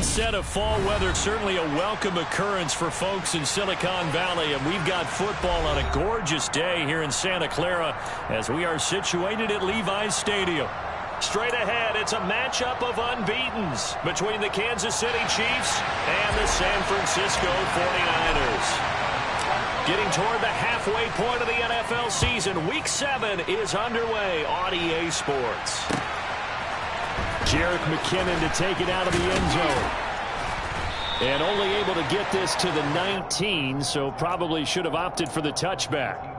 onset of fall weather, certainly a welcome occurrence for folks in Silicon Valley. And we've got football on a gorgeous day here in Santa Clara as we are situated at Levi's Stadium. Straight ahead, it's a matchup of unbeatens between the Kansas City Chiefs and the San Francisco 49ers. Getting toward the halfway point of the NFL season, Week 7 is underway on EA Sports. Jerick McKinnon to take it out of the end zone. And only able to get this to the 19, so probably should have opted for the touchback.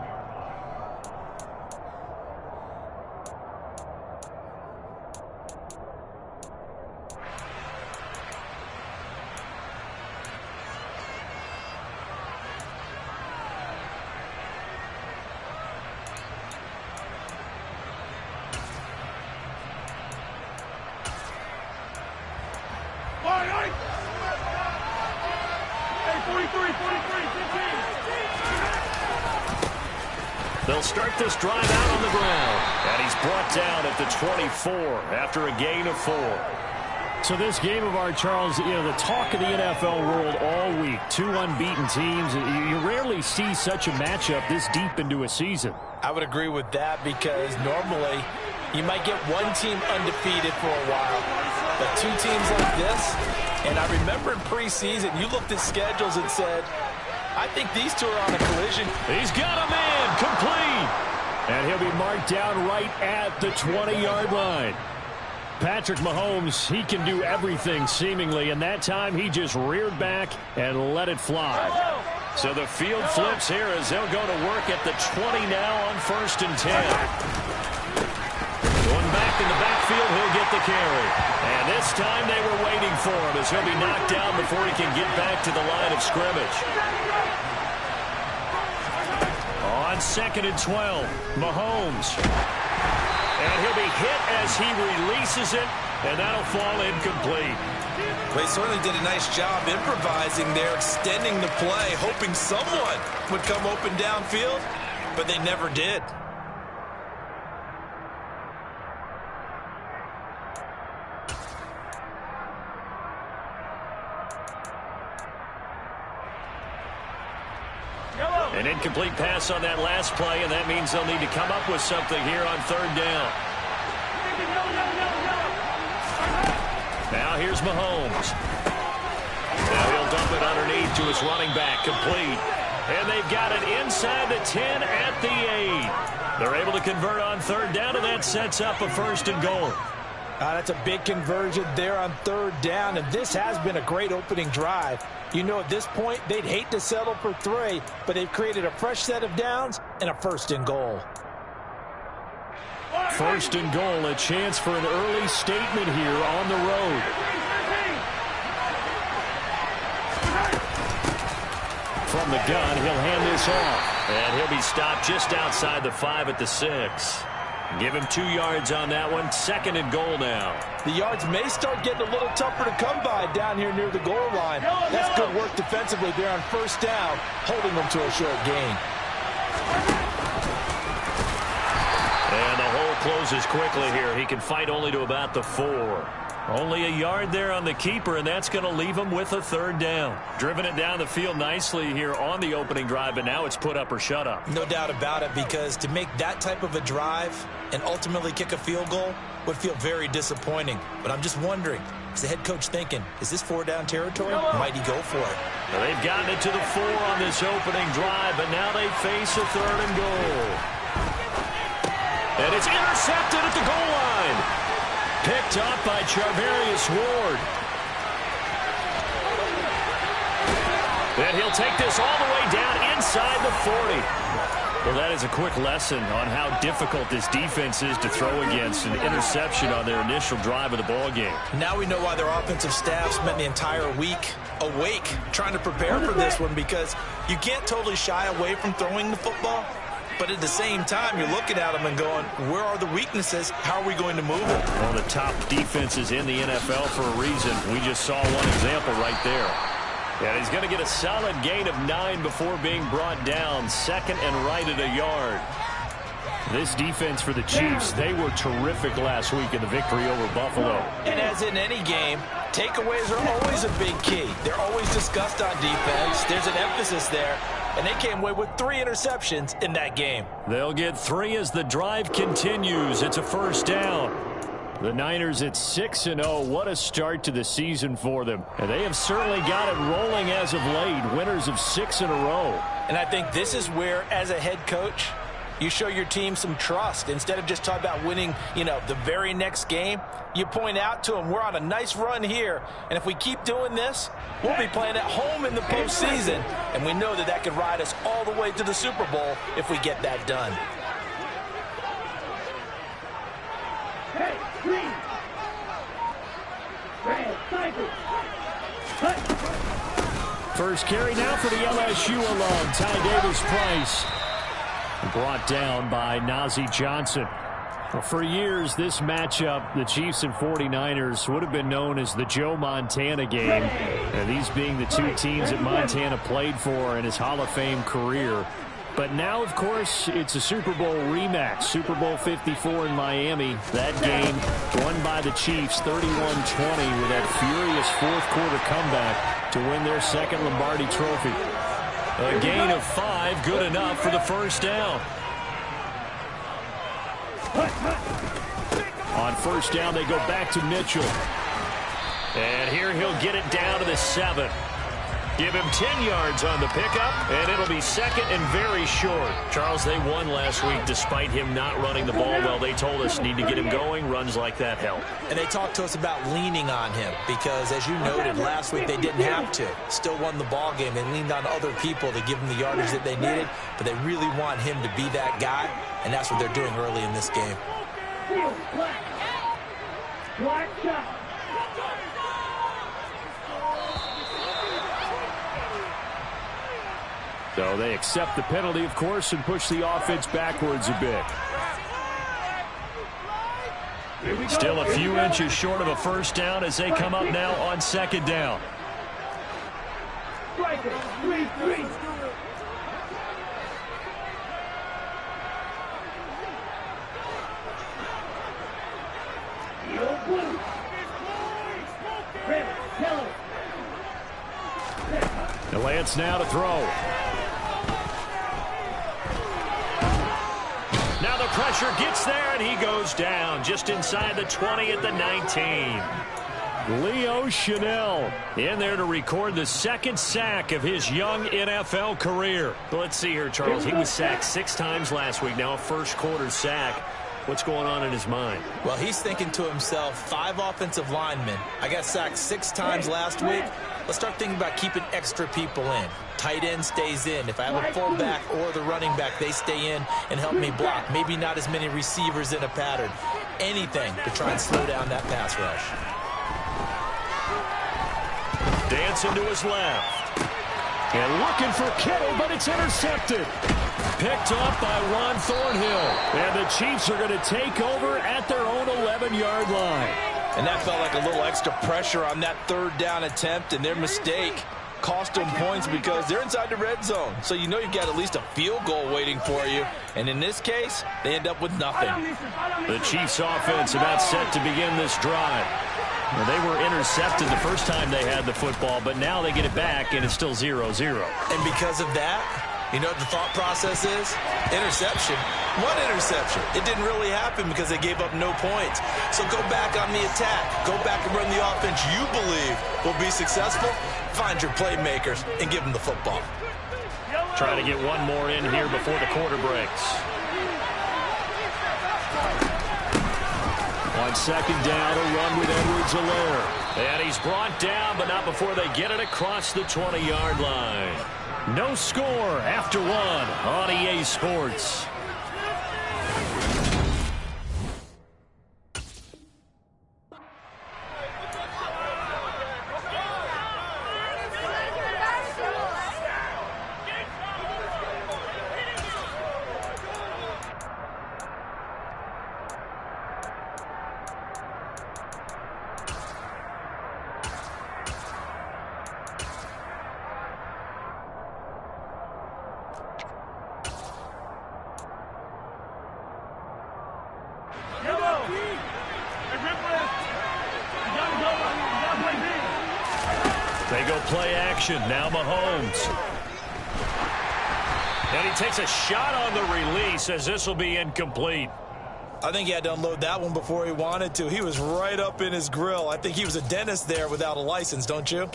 They'll start this drive out on the ground. And he's brought down at the 24 after a gain of 4. So this game of our, Charles, you know, the talk of the NFL world all week. 2 unbeaten teams. You rarely see such a matchup this deep into a season. I would agree with that because normally you might get one team undefeated for a while. But 2 teams like this, and I remember in preseason you looked at schedules and said, I think these 2 are on a collision. He's got a man complete. And he'll be marked down right at the 20-yard line. Patrick Mahomes, he can do everything seemingly, and that time he just reared back and let it fly. So the field flips here as they'll go to work at the 20 now on 1st and 10. Going back in the backfield, he'll get the carry. And this time they were waiting for him as he'll be knocked down before he can get back to the line of scrimmage. On 2nd and 12, Mahomes. And he'll be hit as he releases it, and that'll fall incomplete. Well, he certainly did a nice job improvising there, extending the play, hoping someone would come open downfield, but they never did. An incomplete pass on that last play, and that means they'll need to come up with something here on 3rd down. Now here's Mahomes. Now he'll dump it underneath to his running back, complete. And they've got it inside the 10 at the 8. They're able to convert on 3rd down, and that sets up a 1st and goal. That's a big conversion there on 3rd down, and this has been a great opening drive. You know, at this point, they'd hate to settle for 3, but they've created a fresh set of downs and a 1st and goal. 1st and goal, a chance for an early statement here on the road. From the gun, he'll hand this off, and he'll be stopped just outside the 5 at the 6. Give him 2 yards on that one. 2nd and goal now. The yards may start getting a little tougher to come by down here near the goal line. That's good work defensively there on 1st down, holding them to a short gain. And the hole closes quickly here. He can fight only to about the 4. Only a yard there on the keeper, and that's going to leave him with a 3rd down. Driven it down the field nicely here on the opening drive, but now it's put up or shut up. No doubt about it, because to make that type of a drive and ultimately kick a field goal would feel very disappointing. But I'm just wondering, is the head coach thinking, is this 4-down territory? Might he go for it? Well, they've gotten it to the 4 on this opening drive, but now they face a 3rd and goal. And it's intercepted at the goal line. Picked up by Charvarius Ward. And he'll take this all the way down inside the 40. Well, that is a quick lesson on how difficult this defense is to throw against. An interception on their initial drive of the ball game. Now we know why their offensive staff spent the entire week awake trying to prepare for this one, because you can't totally shy away from throwing the football. But at the same time, you're looking at them and going, where are the weaknesses? How are we going to move it? One of the top defenses in the NFL for a reason. We just saw one example right there. And he's going to get a solid gain of 9 before being brought down. 2nd and right at a yard. This defense for the Chiefs, they were terrific last week in the victory over Buffalo. And as in any game, takeaways are always a big key. They're always discussed on defense. There's an emphasis there. And they came away with 3 interceptions in that game. They'll get 3 as the drive continues. It's a first down. The Niners at 6-0. What a start to the season for them. And they have certainly got it rolling as of late. Winners of 6 in a row. And I think this is where, as a head coach, you show your team some trust. Instead of just talking about winning, the very next game, you point out to them, we're on a nice run here. And if we keep doing this, we'll be playing at home in the postseason. And we know that could ride us all the way to the Super Bowl if we get that done. First carry now for the LSU alum, Ty Davis-Price. Brought down by Najee Johnson. Well, for years, this matchup, the Chiefs and 49ers, would have been known as the Joe Montana game. And these being the 2 teams that Montana played for in his Hall of Fame career. But now, of course, it's a Super Bowl rematch. Super Bowl 54 in Miami. That game won by the Chiefs 31-20 with that furious fourth-quarter comeback to win their second Lombardi trophy. A gain of 5, good enough for the first down. On first down, they go back to Mitchell. And here he'll get it down to the 7. Give him 10 yards on the pickup, and it'll be second and very short. Charles, they won last week despite him not running the ball well. They told us need to get him going. Runs like that help. And they talked to us about leaning on him because, as you noted, last week they didn't have to. Still won the ball game. They leaned on other people to give them the yardage that they needed, but they really want him to be that guy, and that's what they're doing early in this game. So they accept the penalty, of course, and push the offense backwards a bit. Still a few inches short of a first down as they come up now on second down. The Lance now to throw. Now the pressure gets there, and he goes down just inside the 20 at the 19. Leo Chanel in there to record the second sack of his young NFL career. Let's see here, Charles. He was sacked 6 times last week. Now a first-quarter sack. What's going on in his mind? Well, he's thinking to himself, 5 offensive linemen. I got sacked 6 times last week. Let's start thinking about keeping extra people in. Tight end stays in. If I have a fullback or the running back, they stay in and help me block. Maybe not as many receivers in a pattern. Anything to try and slow down that pass rush. Dancing to his left. And looking for Kittle, but it's intercepted. Picked up by Ron Thornhill. And the Chiefs are going to take over at their own 11-yard line. And that felt like a little extra pressure on that third down attempt, and their mistake cost them points because they're inside the red zone. So you know you've got at least a field goal waiting for you. And in this case, they end up with nothing. The Chiefs offense about set to begin this drive. Well, they were intercepted the first time they had the football, but now they get it back, and it's still 0-0. And because of that, you know what the thought process is? Interception. One interception. It didn't really happen because they gave up no points. So go back on the attack. Go back and run the offense you believe will be successful. Find your playmakers and give them the football. Trying to get one more in here before the quarter breaks. On second down, a run with Edwards-Helaire. And he's brought down, but not before they get it across the 20-yard line. No score after 1 on EA Sports. play action. Now Mahomes. And he takes a shot on the release as this will be incomplete. I think he had to unload that one before he wanted to. He was right up in his grill. I think he was a dentist there without a license, don't you?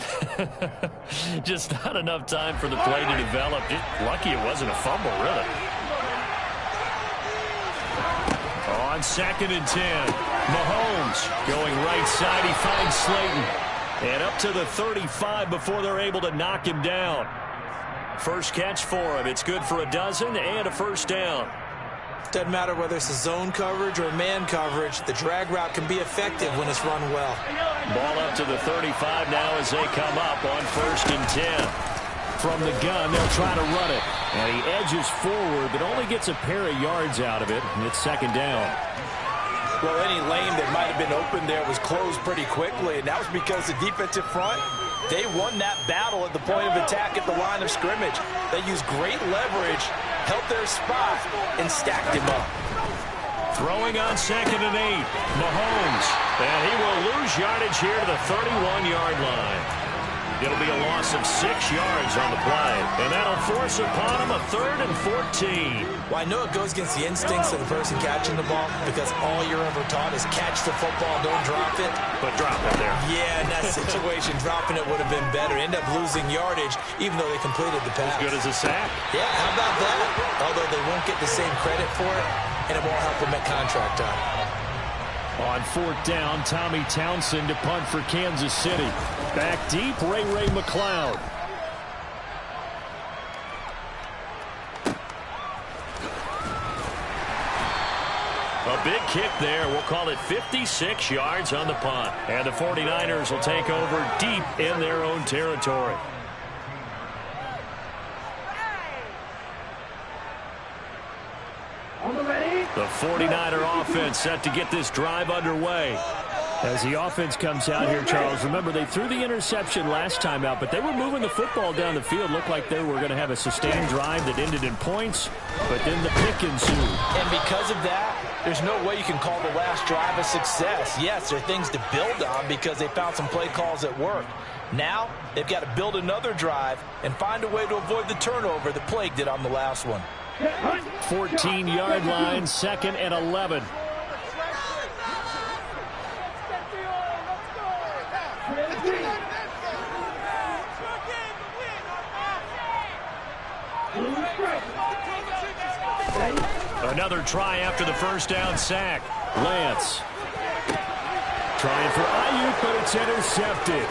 Just not enough time for the play to develop. Lucky it wasn't a fumble, really. On 2nd and 10, Mahomes going right side. He finds Slayton. And up to the 35 before they're able to knock him down. First catch for him. It's good for a dozen and a first down. Doesn't matter whether it's a zone coverage or man coverage. The drag route can be effective when it's run well. Ball up to the 35 now as they come up on 1st and 10. From the gun, they'll try to run it. And he edges forward, but only gets a pair of yards out of it. And it's 2nd down. Well, any lane that might have been open there was closed pretty quickly, and that was because the defensive front, they won that battle at the point of attack at the line of scrimmage. They used great leverage, held their spot, and stacked him up. Throwing on 2nd and 8, Mahomes. And he will lose yardage here to the 31-yard line. It'll be a loss of 6 yards on the play, and that'll force upon him a 3rd and 14. Well, I know it goes against the instincts of the person catching the ball because all you're ever taught is catch the football, don't drop it. But drop it there. Yeah, in that situation, dropping it would have been better. End up losing yardage, even though they completed the pass. As good as a sack. Yeah, how about that? Although they won't get the same credit for it, and it won't help them at contract time. On 4th down, Tommy Townsend to punt for Kansas City. Back deep, Ray McLeod. A big kick there. We'll call it 56 yards on the punt. And the 49ers will take over deep in their own territory. The 49er offense set to get this drive underway. As the offense comes out here, Charles, remember they threw the interception last time out, but they were moving the football down the field. Looked like they were going to have a sustained drive that ended in points, but then the pick ensued. And because of that, there's no way you can call the last drive a success. Yes, there are things to build on because they found some play calls that worked. Now, they've got to build another drive and find a way to avoid the turnover that plagued it on the last one. 14-yard line, 2nd and 11. Another try after the first down sack. Lance trying for Ayuk, but it's intercepted.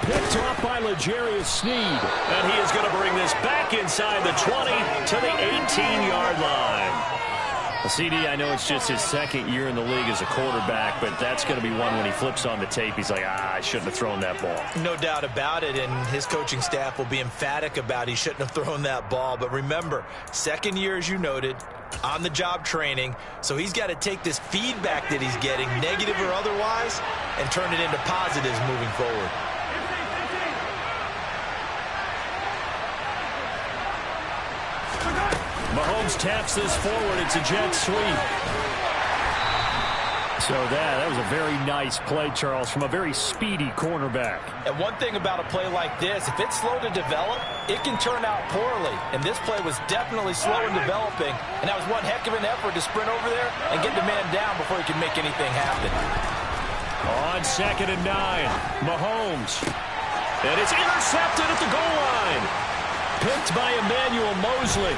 Picked off by L'Jarius Sneed. And he is going to bring this back inside the 20 to the 18-yard line. CD, I know it's just his 2nd year in the league as a quarterback, but that's going to be one when he flips on the tape. He's like, I shouldn't have thrown that ball. No doubt about it, and his coaching staff will be emphatic about he shouldn't have thrown that ball. But remember, 2nd year, as you noted, on-the-job training, so he's got to take this feedback that he's getting, negative or otherwise, and turn it into positives moving forward. Mahomes taps this forward. It's a jet sweep. So that was a very nice play, Charles, from a very speedy cornerback. And one thing about a play like this, if it's slow to develop, it can turn out poorly. And this play was definitely slow in developing, and that was one heck of an effort to sprint over there and get the man down before he could make anything happen. On 2nd and 9, Mahomes. And it's intercepted at the goal line. Picked by Emmanuel Mosley.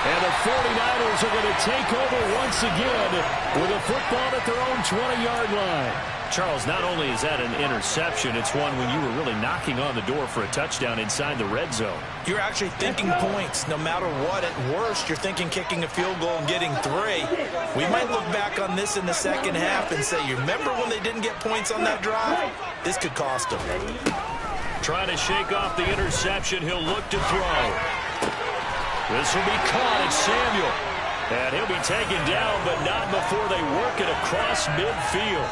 And the 49ers are going to take over once again with a football at their own 20-yard line. Charles, not only is that an interception, it's one when you were really knocking on the door for a touchdown inside the red zone. You're actually thinking points no matter what. At worst, you're thinking kicking a field goal and getting 3. We might look back on this in the second half and say, you remember when they didn't get points on that drive? This could cost them. Trying to shake off the interception. He'll look to throw. This will be caught. It's Samuel. And he'll be taken down, but not before they work it across midfield.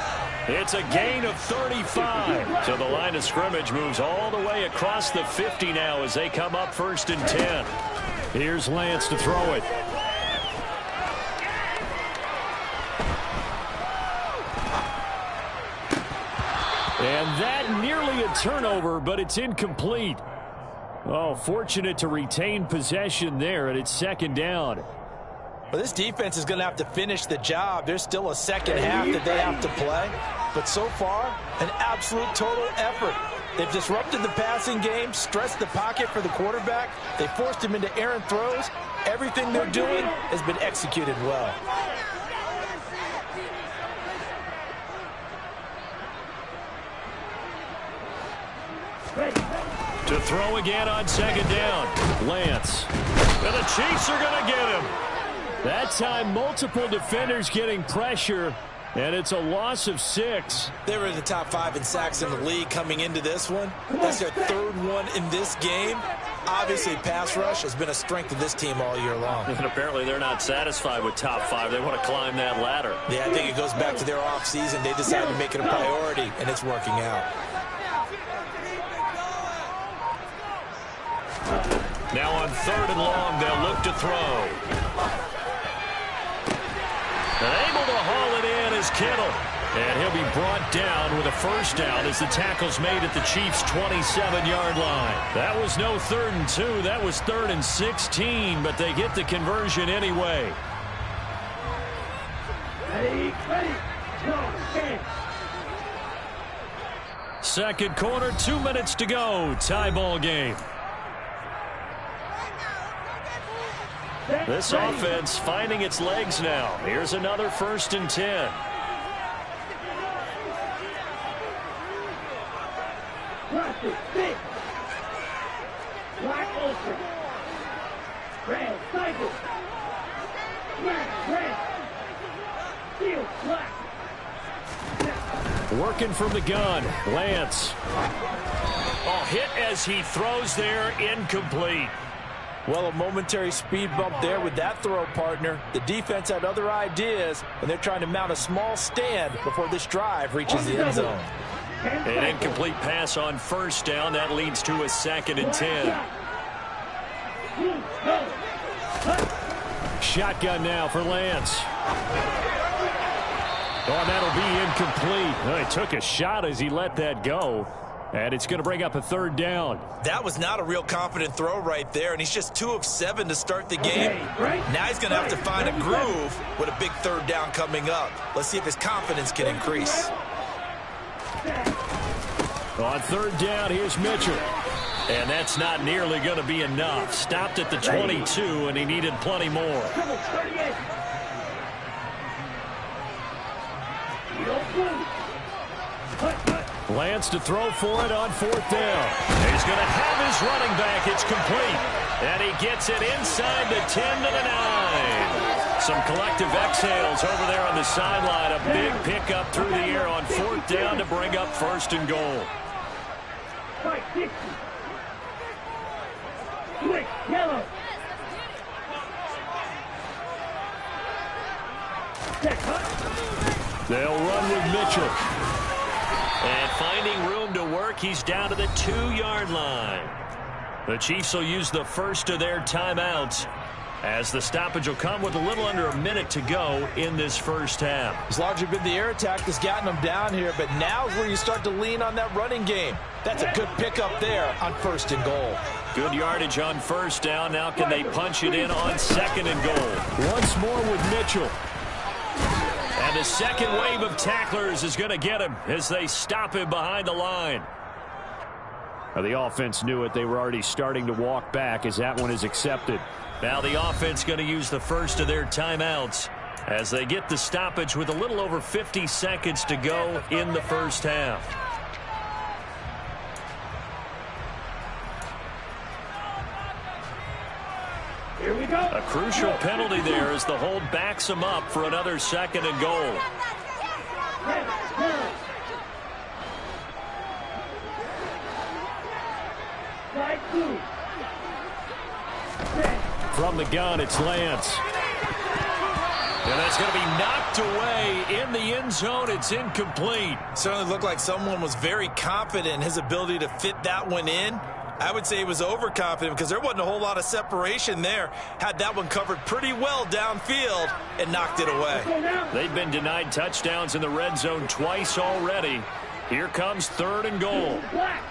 It's a gain of 35. So the line of scrimmage moves all the way across the 50 now as they come up 1st and 10. Here's Lance to throw it. And that nearly a turnover, but it's incomplete. Oh, fortunate to retain possession there, and it's second down. Well, this defense is going to have to finish the job. There's still a second half that they have to play. But so far, an absolute total effort. They've disrupted the passing game, stressed the pocket for the quarterback. They forced him into errant throws. Everything they're doing has been executed well. To throw again on second down. Lance. And the Chiefs are going to get him. That time, multiple defenders getting pressure, and it's a loss of 6. They were in the top 5 in sacks in the league coming into this one. That's their third one in this game. Obviously, pass rush has been a strength of this team all year long. And apparently they're not satisfied with top 5. They want to climb that ladder. Yeah, I think it goes back to their offseason. They decided to make it a priority, and it's working out. Now on 3rd and long, they'll look to throw. And able to haul it in is Kittle. And he'll be brought down with a first down as the tackle's made at the Chiefs' 27-yard line. That was no 3rd and 2. That was 3rd and 16, but they get the conversion anyway. Ready, go, game. Second quarter, 2 minutes to go. Tie ball game. This offense finding its legs now. Here's another 1st and 10. Black ultra. Red cycle. Red. Steel black. Working from the gun. Lance. Oh, hit as he throws there. Incomplete. Well, a momentary speed bump there with that throw, partner. The defense had other ideas, and they're trying to mount a small stand before this drive reaches the end zone. An incomplete pass on first down. That leads to a 2nd and 10. Shotgun now for Lance. Oh, and that'll be incomplete. Oh, he took a shot as he let that go. And it's going to bring up a 3rd down. That was not a real confident throw right there, and he's just 2 of 7 to start the game. Now he's going to have to find a groove with a big 3rd down coming up. Let's see if his confidence can increase. On 3rd down, here's Mitchell. And that's not nearly going to be enough. Stopped at the 22, and he needed plenty more. Lance to throw for it on 4th down. He's going to have his running back. It's complete. And he gets it inside the 10 to the 9. Some collective exhales over there on the sideline. A big pickup through the air on 4th down to bring up 1st and goal. Yellow. They'll run with Mitchell. And finding room to work, he's down to the 2-yard line. The Chiefs will use the first of their timeouts, as the stoppage will come with a little under a minute to go in this first half. It's largely been the air attack that's gotten them down here, but now's where you start to lean on that running game. That's a good pickup there on 1st and goal. Good yardage on 1st down. Now can they punch it in on 2nd and goal? Once more with Mitchell. And the second wave of tacklers is going to get him as they stop him behind the line. Now the offense knew it. They were already starting to walk back as that one is accepted. Now the offense going to use the first of their timeouts as they get the stoppage with a little over 50 seconds to go in the first half. Here we go. A crucial penalty there as the hold backs him up for another 2nd and goal. From the gun, it's Lance. And that's going to be knocked away in the end zone. It's incomplete. Certainly looked like someone was very confident in his ability to fit that one in. I would say he was overconfident because there wasn't a whole lot of separation there. Had that one covered pretty well downfield and knocked it away. They've been denied touchdowns in the red zone twice already. Here comes 3rd and goal. Black.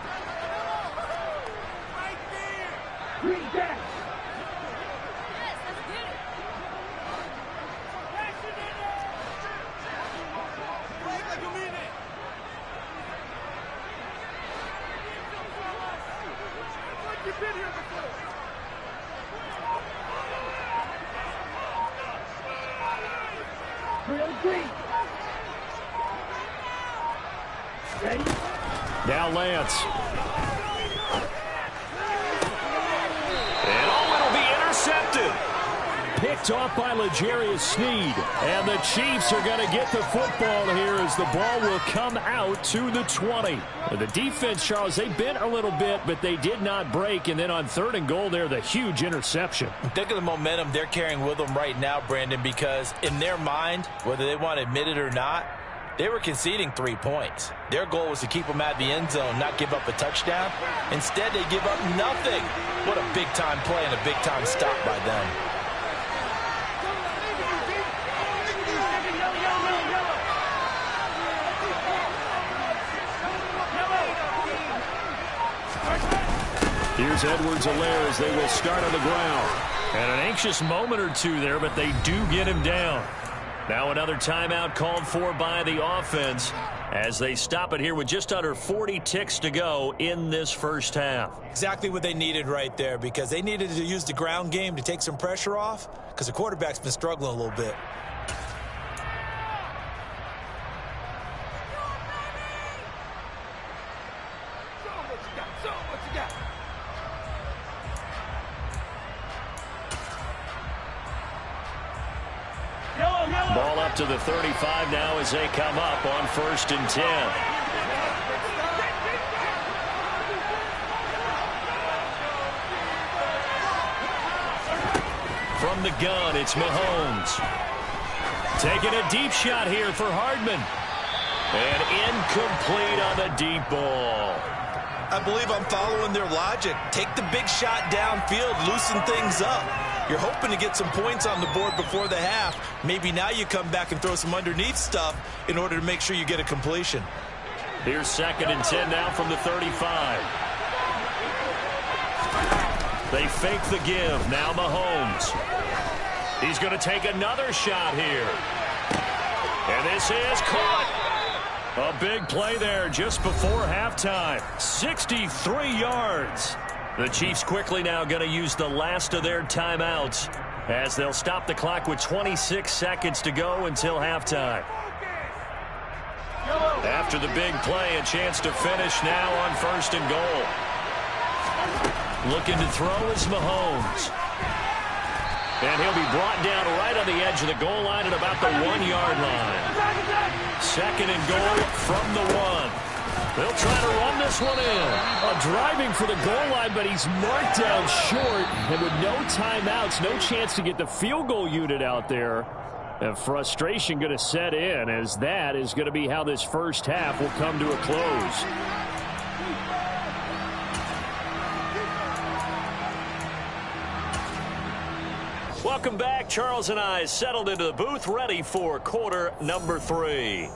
Green dash. Green. Ready? Now Lance. And it'll be intercepted. Picked off by L'Jarius Sneed. And the Chiefs are going to get the football here as the ball will come out to the 20. The defense, Charles, they bent a little bit, but they did not break. And then on 3rd and goal there, the huge interception. Think of the momentum they're carrying with them right now, Brandon, because in their mind, whether they want to admit it or not, they were conceding 3 points. Their goal was to keep them out of the end zone, not give up a touchdown. Instead, they give up nothing. What a big-time play and a big-time stop by them. Here's Edwards-Helaire as they will start on the ground. And an anxious moment or two there, but they do get him down. Now another timeout called for by the offense as they stop it here with just under 40 ticks to go in this first half. Exactly what they needed right there, because they needed to use the ground game to take some pressure off, because the quarterback's been struggling a little bit. Ball up to the 35 now as they come up on 1st and 10. From the gun, it's Mahomes. Taking a deep shot here for Hardman. And incomplete on the deep ball. I believe I'm following their logic. Take the big shot downfield, loosen things up. You're hoping to get some points on the board before the half. Maybe now you come back and throw some underneath stuff in order to make sure you get a completion. Here's 2nd and 10 now from the 35. They fake the give. Now Mahomes. He's going to take another shot here. And this is caught. A big play there just before halftime. 63 yards. The Chiefs quickly now going to use the last of their timeouts as they'll stop the clock with 26 seconds to go until halftime. After the big play, a chance to finish now on 1st and goal. Looking to throw is Mahomes. And he'll be brought down right on the edge of the goal line at about the 1-yard line. 2nd and goal from the 1. They'll try to run this one in. Driving for the goal line, but he's marked down short. And with no timeouts, no chance to get the field goal unit out there. And frustration going to set in, as that is going to be how this first half will come to a close. Welcome back. Charles and I settled into the booth, ready for quarter number 3.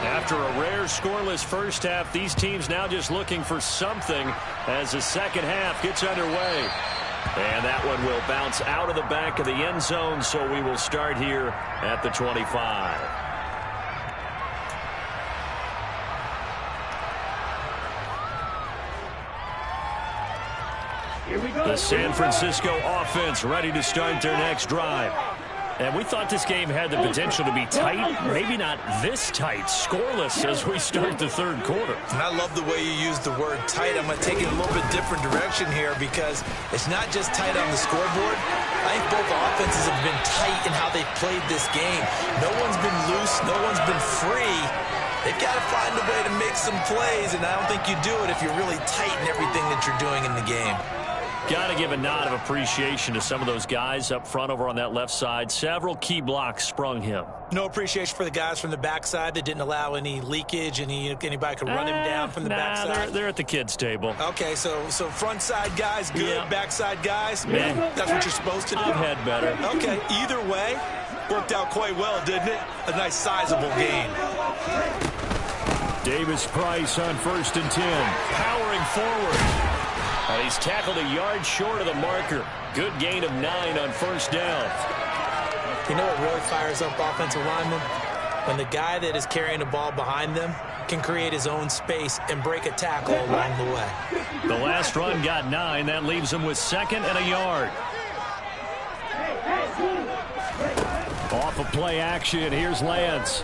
After a rare scoreless first half, these teams now just looking for something as the second half gets underway. And that one will bounce out of the back of the end zone, so we will start here at the 25. Here we go. The San Francisco offense ready to start their next drive. And we thought this game had the potential to be tight, maybe not this tight, scoreless as we start the third quarter. And I love the way you use the word tight. I'm going to take it a little bit different direction here, because it's not just tight on the scoreboard. I think both offenses have been tight in how they've played this game. No one's been loose. No one's been free. They've got to find a way to make some plays, and I don't think you do it if you're really tight in everything that you're doing in the game. Got to give a nod of appreciation to some of those guys up front over on that left side. Several key blocks sprung him. No appreciation for the guys from the backside that didn't allow any leakage, anybody could run him down from the backside. They're at the kids' table. Okay, so front side guys good, Yeah. backside guys, Man. that's what you're supposed to do. I've had better. Okay, either way, Worked out quite well, didn't it? A nice sizable gain. Davis Price on 1st and 10. Powering forward. And he's tackled a yard short of the marker. Good gain of 9 on 1st down. You know what really fires up offensive linemen? When the guy that is carrying the ball behind them can create his own space and break a tackle along the way. The last run got 9. That leaves him with 2nd and a yard. Off of play action, here's Lance.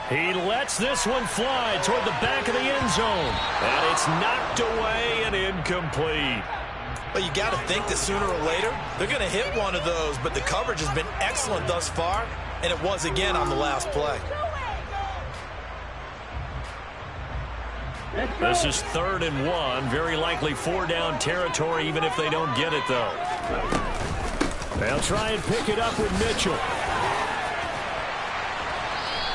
He lets this one fly toward the back of the end zone. And it's knocked away and incomplete. Well, you got to think that sooner or later, they're going to hit one of those, but the coverage has been excellent thus far, and it was again on the last play. This is 3rd and 1. Very likely 4-down territory, even if they don't get it, though. They'll try and pick it up with Mitchell.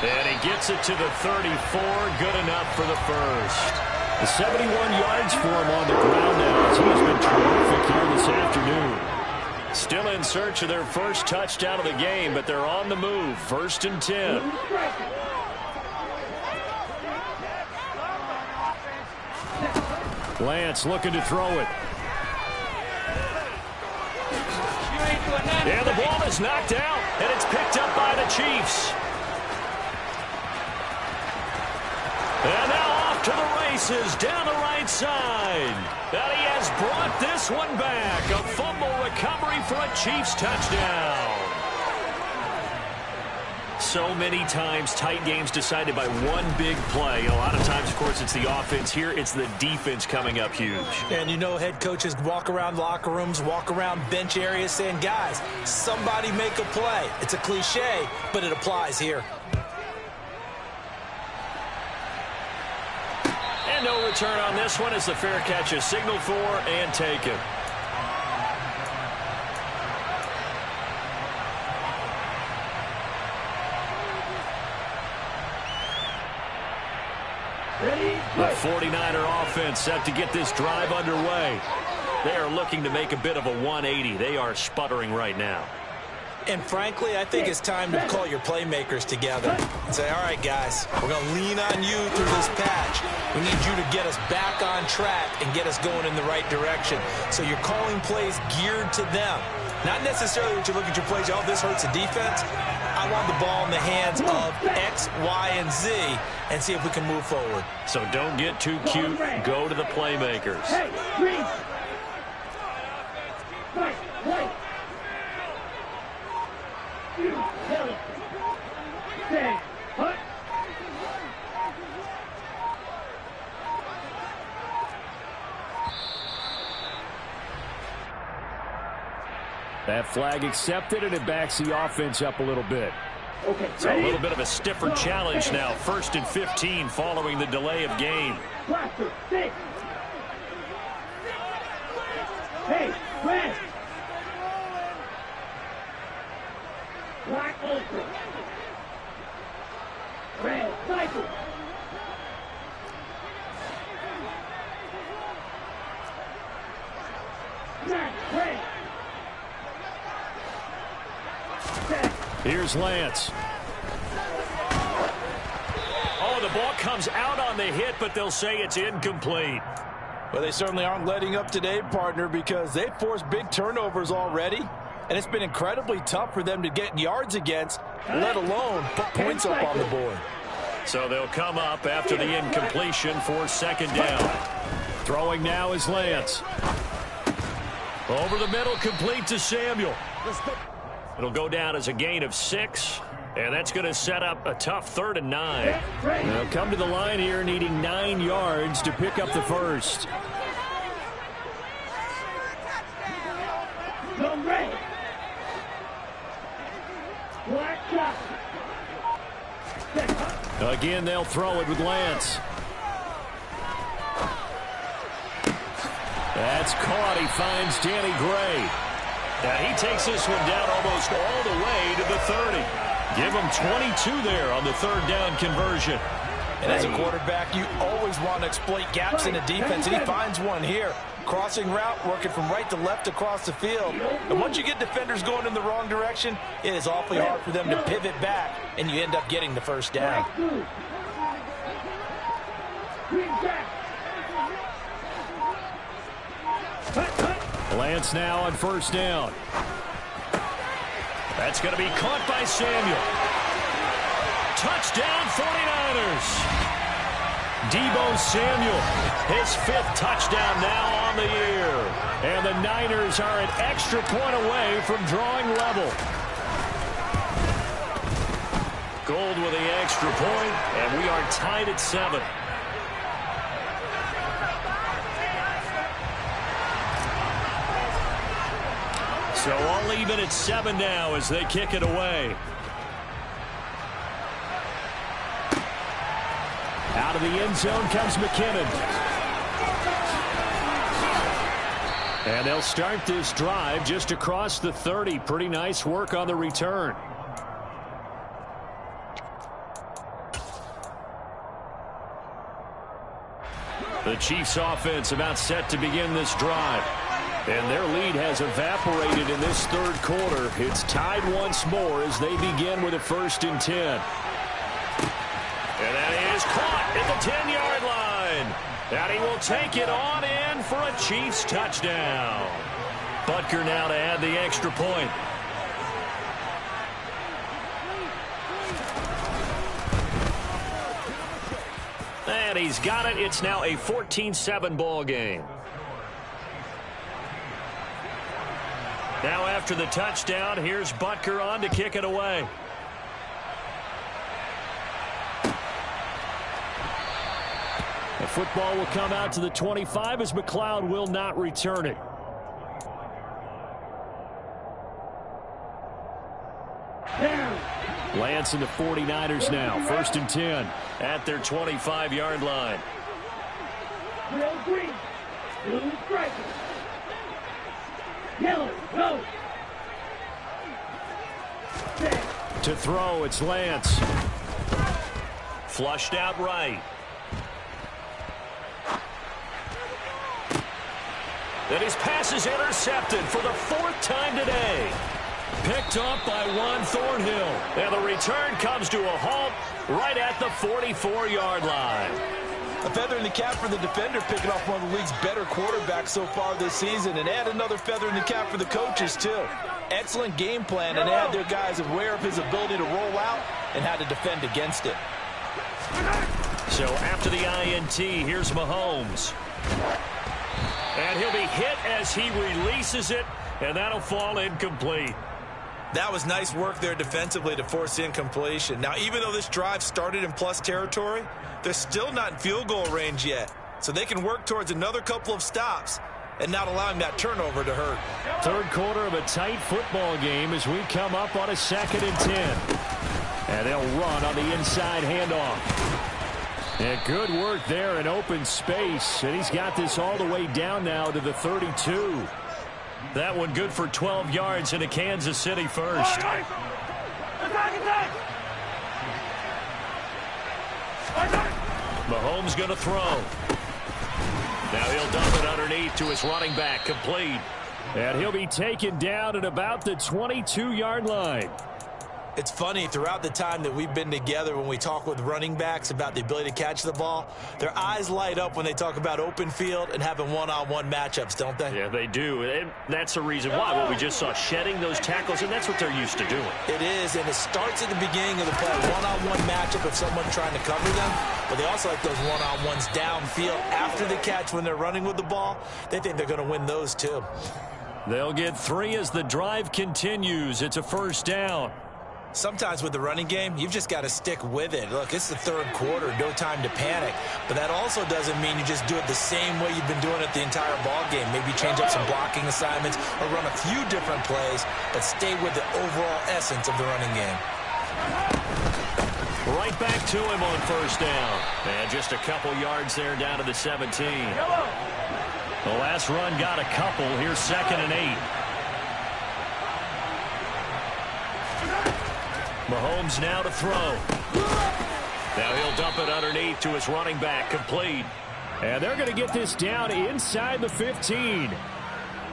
And he gets it to the 34. Good enough for the first. The 71 yards for him on the ground now, as he has been terrific here this afternoon. Still in search of their first touchdown of the game, but they're on the move. 1st and 10. Lance looking to throw it. And the ball is knocked out, and it's picked up by the Chiefs. And now off to the races down the right side. And he has brought this one back. A fumble recovery for a Chiefs touchdown. So many times tight games decided by one big play. A lot of times, of course, it's the offense. Here, it's the defense coming up huge. And you know head coaches walk around locker rooms, walk around bench areas saying, guys, somebody make a play. It's a cliche, but it applies here. And no return on this one as the fair catch is signaled for and taken. The 49er offense set to get this drive underway. They are looking to make a bit of a 180. They are sputtering right now. And frankly, I think it's time to call your playmakers together and say, all right, guys, we're going to lean on you through this patch. We need you to get us back on track and get us going in the right direction. So you're calling plays geared to them. Not necessarily that you look at your plays, oh, this hurts the defense. I want the ball in the hands of X, Y, and Z and see if we can move forward. So don't get too cute. Go to the playmakers. Hey, green. Right. You tell it. Say, hut. That flag accepted, and it backs the offense up a little bit. Okay, so a little bit of a stiffer challenge now. 1st and 15 following the delay of game. Blaster, 6. Hey, red. Black ultra. Red cycle. Black red. Here's Lance. Oh, the ball comes out on the hit, but they'll say it's incomplete. Well, they certainly aren't letting up today, partner, because they've forced big turnovers already, and it's been incredibly tough for them to get yards against, let alone put points up on the board. So they'll come up after the incompletion for 2nd down. Throwing now is Lance. Over the middle, complete to Samuel. It'll go down as a gain of 6, and that's going to set up a tough 3rd and 9. They'll come to the line here needing 9 yards to pick up the first. Again, they'll throw it with Lance. That's caught. He finds Danny Gray. Now he takes this one down almost all the way to the 30. Give him 22 there on the 3rd down conversion. And as a quarterback, you always want to exploit gaps in the defense, and he finds one here. Crossing route, working from right to left across the field. And once you get defenders going in the wrong direction, it is awfully hard for them to pivot back, and you end up getting the first down. Lance now on first down. That's going to be caught by Samuel. Touchdown 49ers. Deebo Samuel, his 5th touchdown now on the year. And the Niners are an extra point away from drawing level. Gold with the extra point, and we are tied at 7. So all even at 7 now as they kick it away. Out of the end zone comes McKinnon. And they'll start this drive just across the 30. Pretty nice work on the return. The Chiefs offense about set to begin this drive. And their lead has evaporated in this third quarter. It's tied once more as they begin with a 1st and 10. And that is caught at the 10-yard line. And he will take it on in for a Chiefs touchdown. Butker now to add the extra point. And he's got it. It's now a 14-7 ball game. Now after the touchdown, here's Butker on to kick it away. The football will come out to the 25 as McLeod will not return it. Lance and the 49ers now. 1st and 10 at their 25-yard line. Green, blue striker. Yellow, go. To throw, it's Lance. Flushed out right. And his pass is intercepted for the 4th time today. Picked up by Juan Thornhill. And the return comes to a halt right at the 44-yard line. A feather in the cap for the defender, picking off one of the league's better quarterbacks so far this season. And add another feather in the cap for the coaches, too. Excellent game plan, and they had their guys aware of his ability to roll out and how to defend against it. So after the INT, here's Mahomes. And he'll be hit as he releases it, and that'll fall incomplete. That was nice work there defensively to force incompletion. Now, even though this drive started in plus territory, they're still not in field goal range yet. So they can work towards another couple of stops and not allowing that turnover to hurt. Third quarter of a tight football game as we come up on a 2nd and 10. And they'll run on the inside handoff. And good work there in open space. And he's got this all the way down now to the 32. That one good for 12 yards in a Kansas City first. Mahomes going to throw. Now he'll dump it underneath to his running back, complete. And he'll be taken down at about the 22-yard line. It's funny, throughout the time that we've been together, when we talk with running backs about the ability to catch the ball, their eyes light up when they talk about open field and having one-on-one matchups, don't they? Yeah, they do. And that's the reason why. What we just saw, shedding those tackles, and that's what they're used to doing. It is, and it starts at the beginning of the play. One-on-one matchup if someone's trying to cover them, but they also like those one-on-ones downfield after the catch when they're running with the ball. They think they're going to win those, too. They'll get 3 as the drive continues. It's a first down. Sometimes with the running game, you've just got to stick with it. Look, it's the third quarter, no time to panic. But that also doesn't mean you just do it the same way you've been doing it the entire ball game. Maybe change up some blocking assignments or run a few different plays, but stay with the overall essence of the running game. Right back to him on first down. And just a couple yards there down to the 17. The last run got a couple. Here's 2nd and 8. Mahomes now to throw. Now he'll dump it underneath to his running back, complete. And they're going to get this down inside the 15.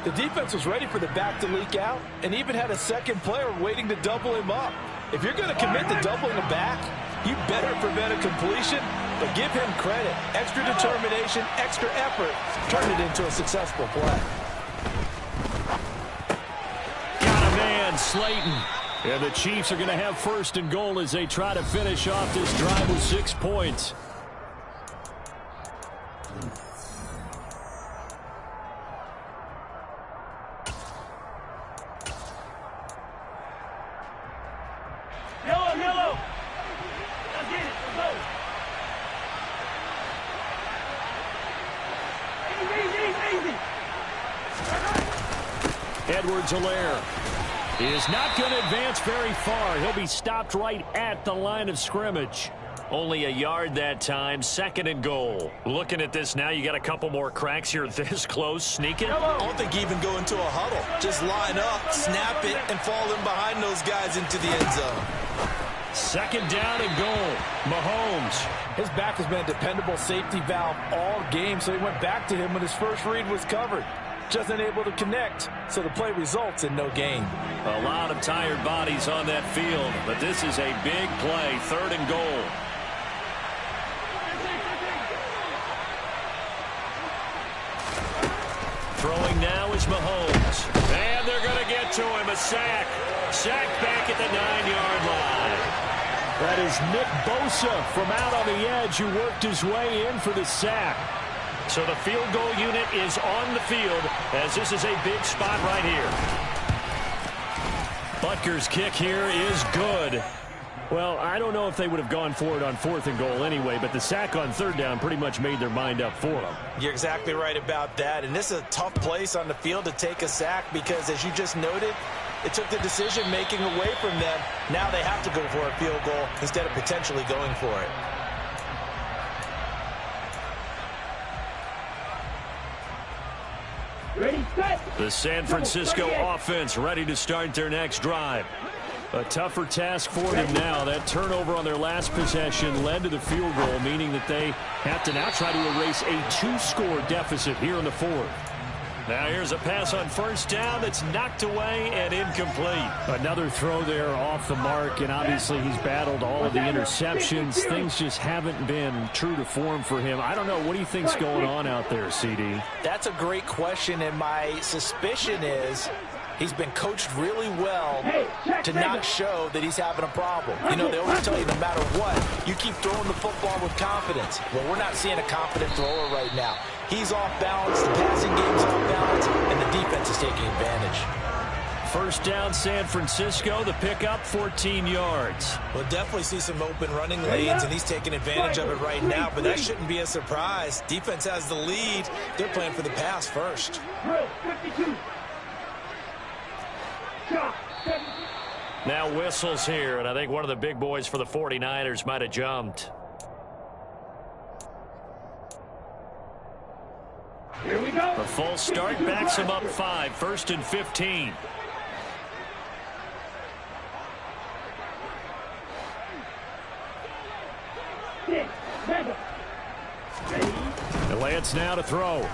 The defense was ready for the back to leak out and even had a second player waiting to double him up. If you're going to commit to doubling a back, you better prevent a completion, but give him credit. Extra determination, extra effort, turn it into a successful play. Got a man, Slayton. And the Chiefs are going to have first and goal as they try to finish off this drive with 6 points. Yellow. Let's get it. Let's go. Easy. Edwards-Helaire is not going to advance very far. He'll be stopped right at the line of scrimmage. Only a yard that time, 2nd and goal. Looking at this now, you got a couple more cracks here this close. Sneak it. I don't think even go into a huddle. Just line up, snap it, and fall in behind those guys into the end zone. 2nd down and goal. Mahomes. His back has been a dependable safety valve all game, so he went back to him when his first read was covered. Just unable to connect, so the play results in no gain. A lot of tired bodies on that field, but this is a big play. 3rd and goal. Throwing now is Mahomes. And they're going to get to him. A sack. Sacked back at the 9-yard line. That is Nick Bosa from out on the edge who worked his way in for the sack. So the field goal unit is on the field as this is a big spot right here. Butker's kick here is good. Well, I don't know if they would have gone for it on 4th and goal anyway, but the sack on 3rd down pretty much made their mind up for them. You're exactly right about that, and this is a tough place on the field to take a sack because, as you just noted, it took the decision-making away from them. Now they have to go for a field goal instead of potentially going for it. Ready, set. The San Francisco offense ready to start their next drive. A tougher task for them now. That turnover on their last possession led to the field goal, meaning that they have to now try to erase a 2-score deficit here in the 4th. Now here's a pass on 1st down that's knocked away and incomplete. Another throw there off the mark, and obviously he's battled all of the interceptions. Things just haven't been true to form for him. I don't know. What do you think's going on out there, CD? That's a great question, and my suspicion is he's been coached really well to not show that he's having a problem. You know, they always tell you no matter what, you keep throwing the football with confidence. Well, we're not seeing a confident thrower right now. He's off balance, the passing game's off balance, and the defense is taking advantage. 1st down, San Francisco. The pickup, 14 yards. We'll definitely see some open running lanes, and he's taking advantage of it right now, but that shouldn't be a surprise. Defense has the lead. They're playing for the pass first. Drill, 52. Shot, 7. Now whistles here, and I think one of the big boys for the 49ers might have jumped. Here we go. The full start backs him up 5, 1st and 15. Six, mega. Ready. The Lance now to throw.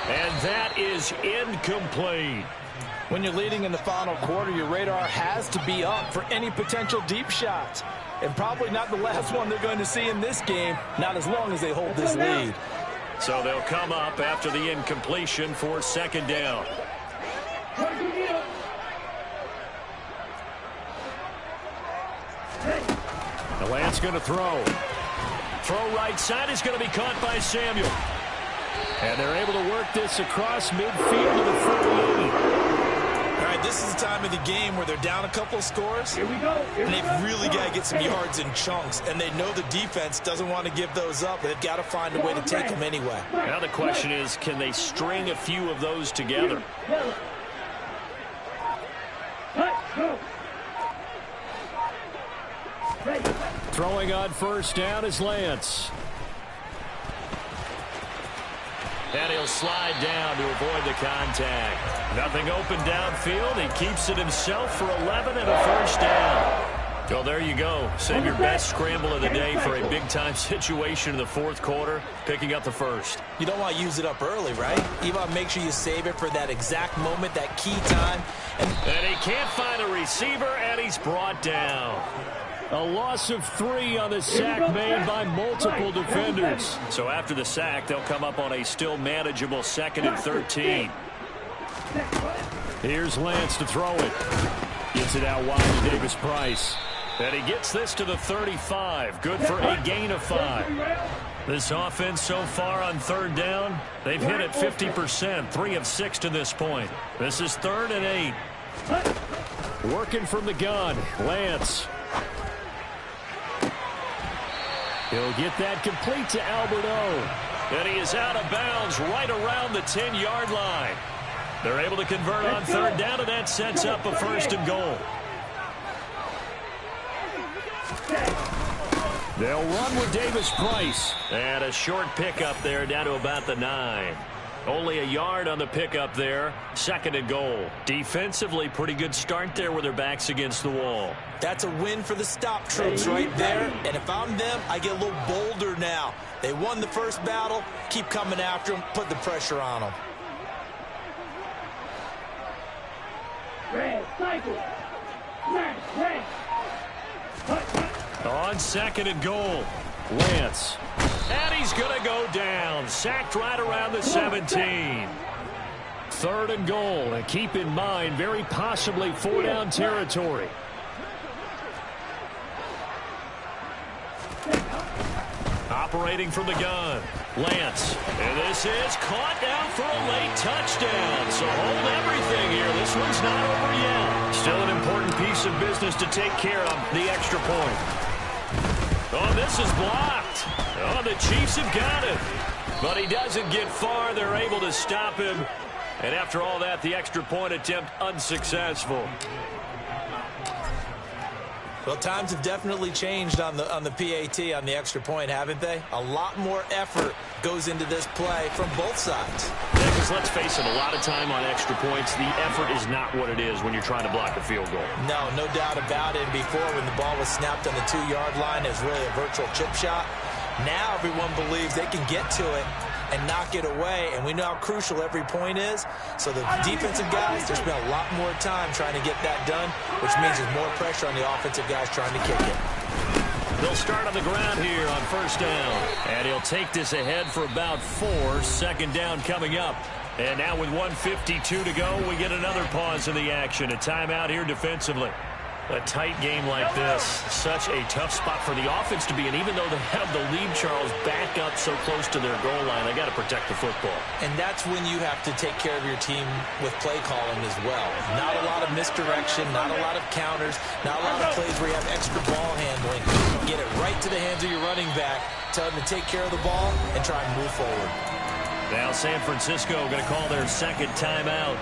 And that is incomplete. When you're leading in the final quarter, your radar has to be up for any potential deep shots. And probably not the last one they're going to see in this game, not as long as they hold this lead. So they'll come up after the incompletion for 2nd down. The Lance going to throw. Throw right side is going to be caught by Samuel. And they're able to work this across midfield to the 48. All right, this is the time of the game where they're down a couple of scores. Here we go. And they've really got to get some yards in chunks. And they know the defense doesn't want to give those up, but they've got to find a way to take them anyway. Now the question is, can they string a few of those together? Throwing on 1st down is Lance. And he'll slide down to avoid the contact. Nothing open downfield. He keeps it himself for 11 and a 1st down. Well, there you go. Save your best scramble of the day for a big-time situation in the fourth quarter, picking up the first. You don't want to use it up early, right? You want to make sure you save it for that exact moment, that key time. And he can't find a receiver, and he's brought down. A loss of 3 on the sack made by multiple defenders. So after the sack, they'll come up on a still manageable 2nd and 13. Here's Lance to throw it. Gets it out wide to Davis Price. And he gets this to the 35. Good for a gain of 5. This offense so far on 3rd down, they've hit it 50%, 3 of 6 to this point. This is 3rd and 8. Working from the gun, Lance. He'll get that complete to Alberto. And he is out of bounds right around the 10-yard line. They're able to convert on 3rd down, and that sets up a 1st and goal. They'll run with Davis Price. And a short pickup there down to about the 9. Only a yard on the pickup there. 2nd and goal. Defensively, pretty good start there with their backs against the wall. That's a win for the stop troops right there. And if I'm them, I get a little bolder now. They won the first battle. Keep coming after them. Put the pressure on them. Red, cycle. Smash, red. On 2nd and goal, Lance. And he's going to go down. Sacked right around the 17. 3rd and goal. And keep in mind, very possibly 4-down territory. Operating from the gun, Lance. And this is caught down for a late touchdown. So hold everything here. This one's not over yet. Still an important piece of business to take care of, the extra point. Oh, this is blocked. Oh, the Chiefs have got it. But he doesn't get far. They're able to stop him. And after all that, the extra point attempt unsuccessful. Well, times have definitely changed on the PAT, on the extra point, haven't they? A lot more effort goes into this play from both sides. Yeah, because let's face it, a lot of time on extra points, the effort is not what it is when you're trying to block a field goal. No doubt about it. Before, when the ball was snapped on the 2-yard line, it was really a virtual chip shot. Now everyone believes they can get to it and knock it away, and we know how crucial every point is. So the defensive guys, they spend a lot more time trying to get that done, which means there's more pressure on the offensive guys trying to kick it. They'll start on the ground here on 1st down. And he'll take this ahead for about 4. 2nd down coming up. And now with 1:52 to go, we get another pause in the action. A timeout here defensively. A tight game like this, such a tough spot for the offense to be in. Even though they have the lead, Charles, back up so close to their goal line, they got to protect the football. And that's when you have to take care of your team with play calling as well. Not a lot of misdirection, not a lot of counters, not a lot of plays where you have extra ball handling. Get it right to the hands of your running back, tell them to take care of the ball, and try and move forward. Now San Francisco going to call their 2nd timeout,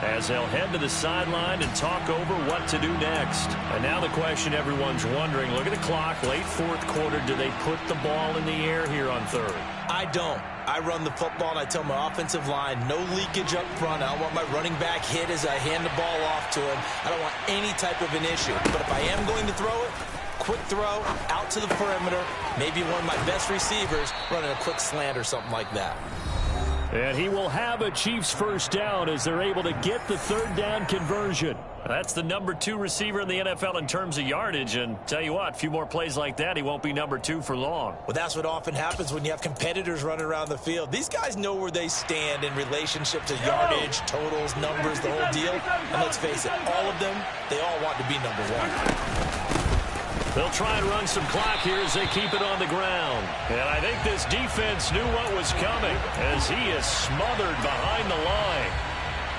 as they'll head to the sideline and talk over what to do next. And now the question everyone's wondering, look at the clock, late 4th quarter, do they put the ball in the air here on 3rd? I don't. I run the football, and I tell my offensive line, no leakage up front. I don't want my running back hit as I hand the ball off to him. I don't want any type of an issue. But if I am going to throw it, quick throw, out to the perimeter, maybe one of my best receivers running a quick slant or something like that. And he will have a Chiefs 1st down as they're able to get the 3rd down conversion. That's the number 2 receiver in the NFL in terms of yardage. And tell you what, a few more plays like that, he won't be number 2 for long. Well, that's what often happens when you have competitors running around the field. These guys know where they stand in relationship to yardage, totals, numbers, the whole deal. And let's face it, all of them, they all want to be number 1. They'll try and run some clock here as they keep it on the ground. And I think this defense knew what was coming as he is smothered behind the line.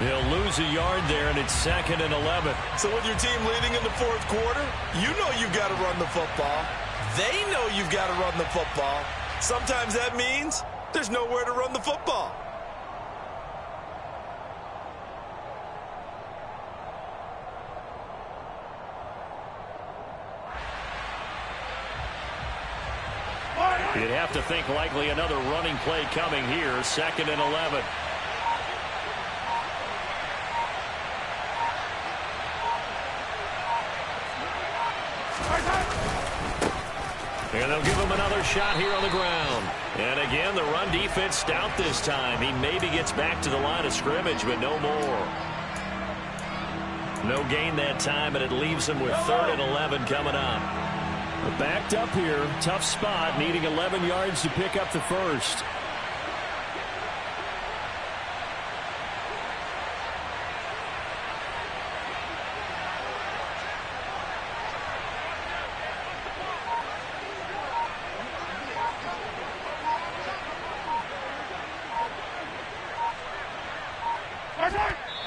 He'll lose a yard there, and it's 2nd and 11. So with your team leading in the 4th quarter, you know you've got to run the football. They know you've got to run the football. Sometimes that means there's nowhere to run the football. You'd have to think likely another running play coming here, 2nd and 11. And they'll give him another shot here on the ground. And again, the run defense stout this time. He maybe gets back to the line of scrimmage, but no more. No gain that time, and it leaves him with 3rd and 11 coming up. Backed up here. Tough spot, needing 11 yards to pick up the first.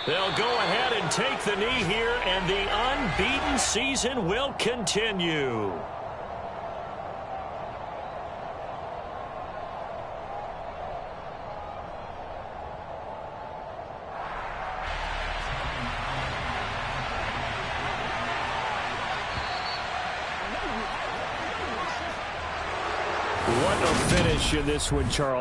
They'll go ahead and take the knee here, and the unbeaten season will continue. What a finish in this one, Charles.